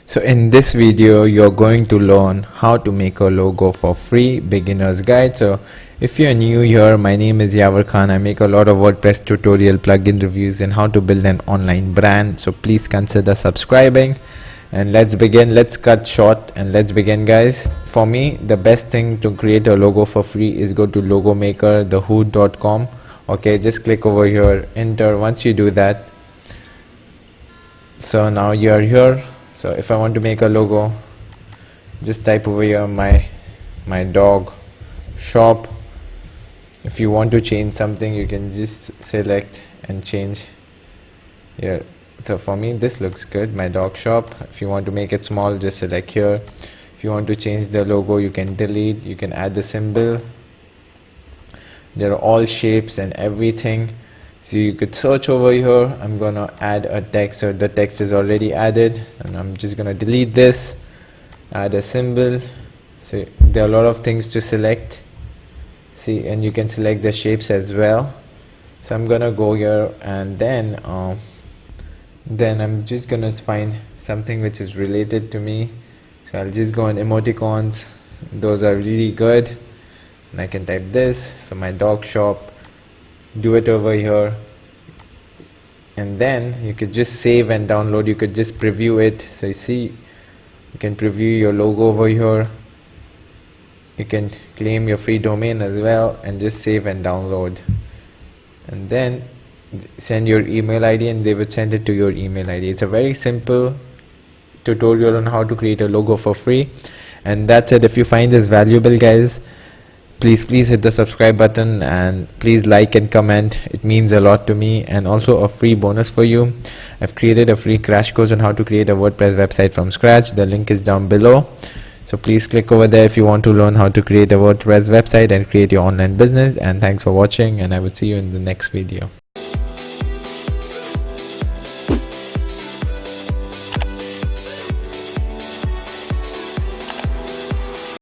So in this video you're going to learn how to make a logo for free, beginner's guide. So if you're new here, my name is Yavar Khan. I make a lot of WordPress tutorial, plugin reviews, and how to build an online brand. So please consider subscribing, and let's begin. Let's cut short and let's begin, guys. For me, the best thing to create a logo for free is go to logo maker, thehood.com. okay, just click over here, enter. Once you do that, so now you're here. So if I want to make a logo, just type over here my dog shop. If you want to change something, you can just select and change here. So for me, this looks good, my dog shop. If you want to make it small, just select here. If you want to change the logo, you can delete, you can add the symbol. There are all shapes and everything. So you could search over here. I'm gonna add a text, so the text is already added, and I'm just gonna delete this, add a symbol. So there are a lot of things to select, see, and you can select the shapes as well. So I'm gonna go here, and then I'm just gonna find something which is related to me. So I'll just go on emoticons. Those are really good, and I can type this. So my dog shop, do it over here, and then you could just save and download. You could just preview it. So you see, you can preview your logo over here. You can claim your free domain as well, and just save and download, and then send your email ID, and they would send it to your email ID. It's a very simple tutorial on how to create a logo for free, and that's it. If you find this valuable, guys, please hit the subscribe button, and please like and comment. It means a lot to me. And also a free bonus for you, I've created a free crash course on how to create a WordPress website from scratch. The link is down below, so please click over there if you want to learn how to create a WordPress website and create your online business. And thanks for watching, and I will see you in the next video.